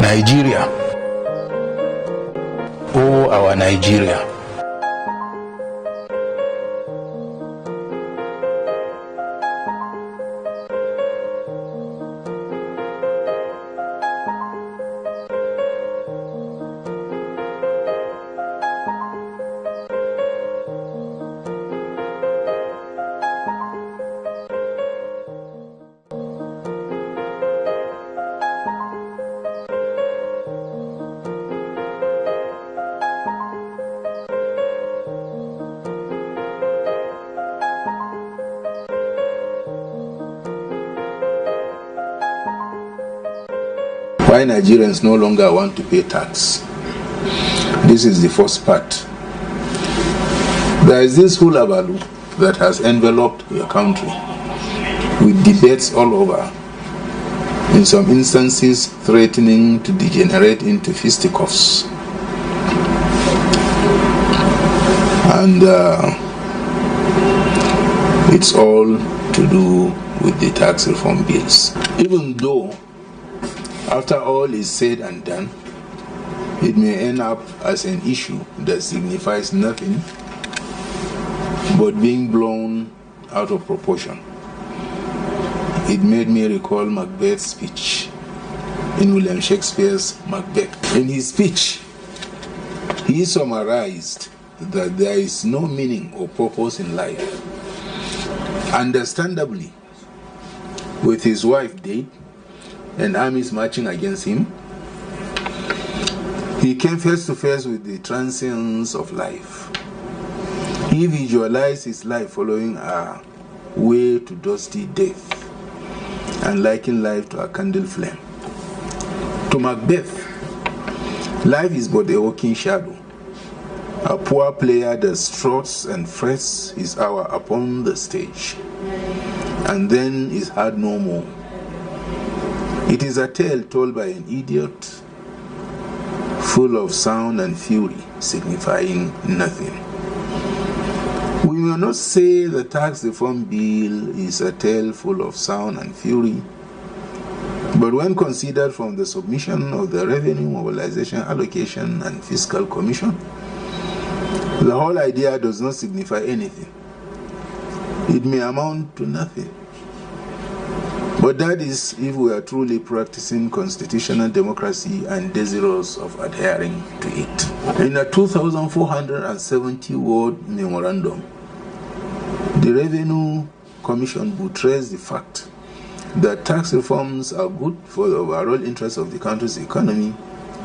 Nigeria, oh our Nigeria. Why Nigerians no longer want to pay tax. This is the first part. There is this hullabaloo that has enveloped your country with debates all over, in some instances threatening to degenerate into fisticuffs. And it's all to do with the tax reform bills. Even though after all is said and done, it may end up as an issue that signifies nothing but being blown out of proportion. It made me recall Macbeth's speech in William Shakespeare's Macbeth. In his speech, he summarized that there is no meaning or purpose in life. Understandably, with his wife dead and armies marching against him, he came face to face with the transience of life. He visualized his life following a way to dusty death and likened life to a candle flame. To Macbeth, life is but a walking shadow, a poor player that struts and frets his hour upon the stage, and then is heard no more. It is a tale told by an idiot, full of sound and fury, signifying nothing. We may not say the tax reform bill is a tale full of sound and fury, but when considered from the submission of the Revenue Mobilization Allocation and Fiscal Commission, the whole idea does not signify anything. It may amount to nothing. But that is if we are truly practicing constitutional democracy and desirous of adhering to it. In a 2,470-word memorandum, the Revenue Commission buttressed the fact that tax reforms are good for the overall interest of the country's economy,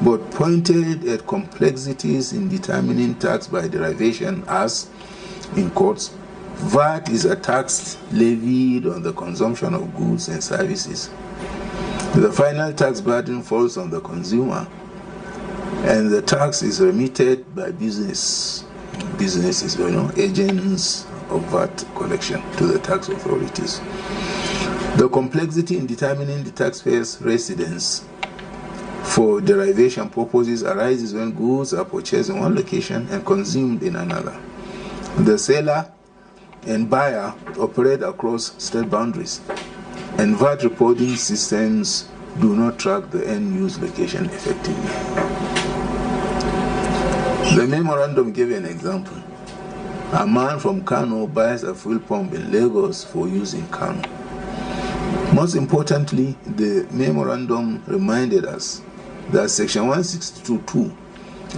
but pointed at complexities in determining tax by derivation as, in quotes, VAT is a tax levied on the consumption of goods and services. The final tax burden falls on the consumer, and the tax is remitted by businesses, agents of VAT collection to the tax authorities. The complexity in determining the taxpayer's residence for derivation purposes arises when goods are purchased in one location and consumed in another. The seller and buyer operate across state boundaries, and VAT reporting systems do not track the end-use location effectively. The memorandum gave an example. A man from Kano buys a fuel pump in Lagos for use in Kano. Most importantly, the memorandum reminded us that Section 162(2)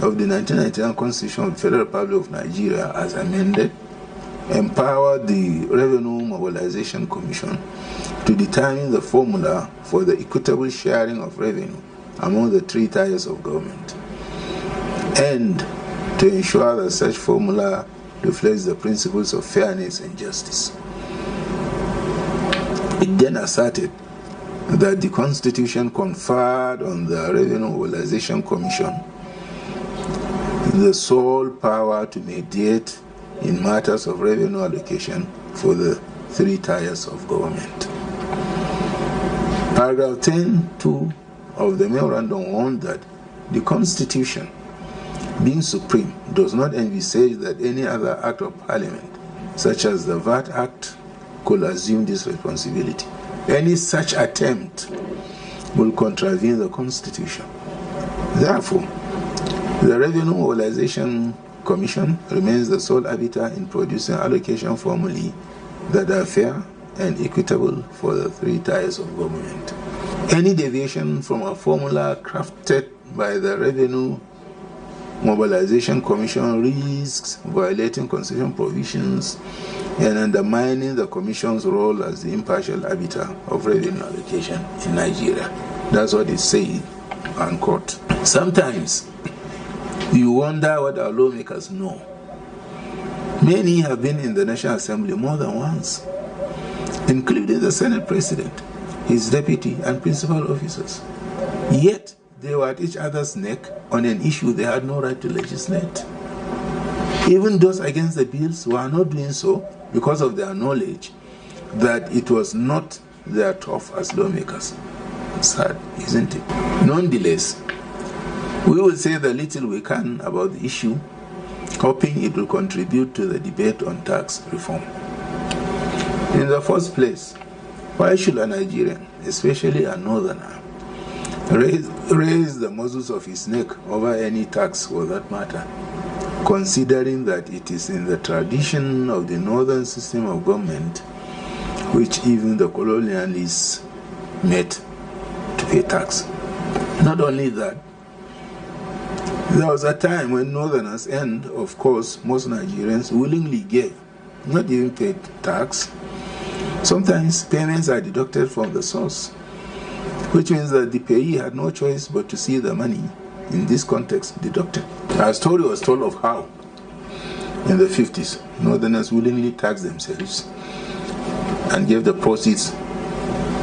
of the 1999 Constitution of the Federal Republic of Nigeria, as amended, empowered the Revenue Mobilization Commission to determine the formula for the equitable sharing of revenue among the three tiers of government, and to ensure that such formula reflects the principles of fairness and justice. It then asserted that the Constitution conferred on the Revenue Mobilization Commission the sole power to mediate in matters of revenue allocation for the three tiers of government. Paragraph 10(2) of the memorandum warned that the Constitution, being supreme, does not envisage that any other act of Parliament, such as the VAT Act, could assume this responsibility. Any such attempt will contravene the Constitution Therefore, the Revenue Mobilization Commission remains the sole arbiter in producing allocation formulae that are fair and equitable for the three tiers of government. Any deviation from a formula crafted by the Revenue Mobilization Commission risks violating constitutional provisions and undermining the Commission's role as the impartial arbiter of revenue allocation in Nigeria. That's what it says, unquote. Sometimes you wonder what our lawmakers know. Many have been in the National Assembly more than once, including the Senate President, his deputy, and principal officers. Yet, they were at each other's neck on an issue they had no right to legislate. Even those against the bills were not doing so because of their knowledge that it was not their turf as lawmakers. Sad, isn't it? Nonetheless, we will say the little we can about the issue, hoping it will contribute to the debate on tax reform. In the first place, why should a Nigerian, especially a northerner, raise the muscles of his neck over any tax for that matter, considering that it is in the tradition of the northern system of government which even the colonialists met to pay tax? Not only that, there was a time when northerners and, of course, most Nigerians willingly gave, not even paid tax. Sometimes payments are deducted from the source, which means that the payee had no choice but to see the money, in this context, deducted. Our story was told of how, in the 50s, northerners willingly taxed themselves and gave the proceeds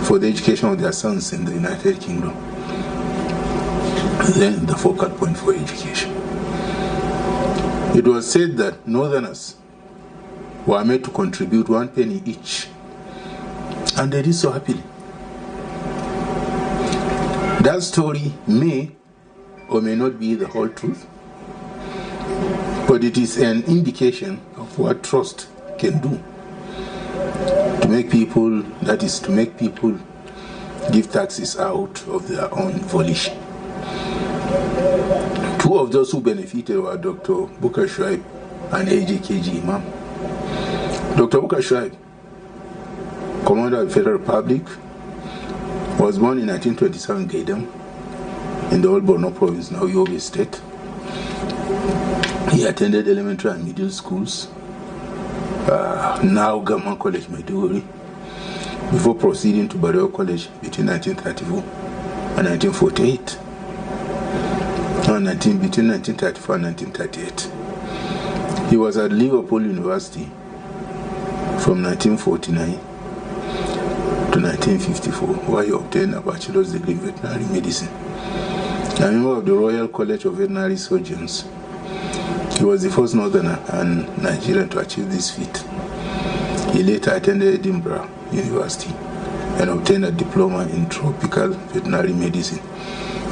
for the education of their sons in the United Kingdom. Then the focal point for education. It was said that northerners were made to contribute 1 penny each, and they did so happily. That story may or may not be the whole truth, but it is an indication of what trust can do to make people, that is, to make people give taxes out of their own volition. Two of those who benefited were Dr. Bukar Shuaib and AJKG Imam. Dr. Bukar Shuaib, Commander of the Federal Republic, was born in 1927 Gaydam in the old Borno province, now Yobe State. He attended elementary and middle schools, now Gamma College, Maiduguri, before proceeding to Barrio College between 1934 and 1948. Between 1934 and 1938. He was at Liverpool University from 1949 to 1954, where he obtained a bachelor's degree in veterinary medicine. A member of the Royal College of Veterinary Surgeons, he was the first northerner and Nigerian to achieve this feat. He later attended Edinburgh University and obtained a diploma in tropical veterinary medicine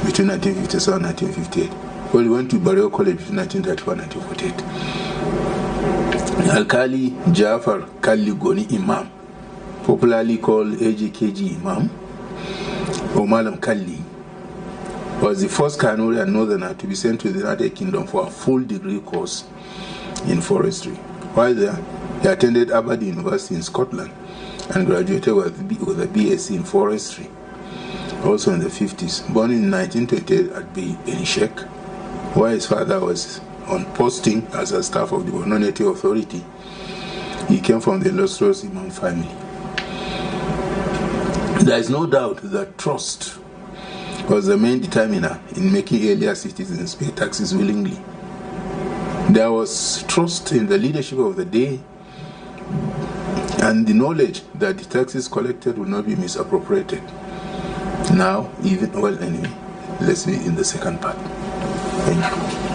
between 1957 and 1958. Well, he went to Barrio College between 1934 and 1948. Alkali Jafar Kali Goni Imam, popularly called AJKG Imam, or Malam Kali, was the first Kanuri and northerner to be sent to the United Kingdom for a full degree course in forestry. While there, he attended Aberdeen University in Scotland and graduated with a BSc in forestry, also in the 50s. Born in 1928 at Benishek, where his father was on posting as a staff of the Borno Native Authority. He came from the illustrious Imam family. There is no doubt that trust was the main determiner in making earlier citizens pay taxes willingly. There was trust in the leadership of the day and the knowledge that the taxes collected would not be misappropriated. Now, anyway, let's be in the second part. Thank you.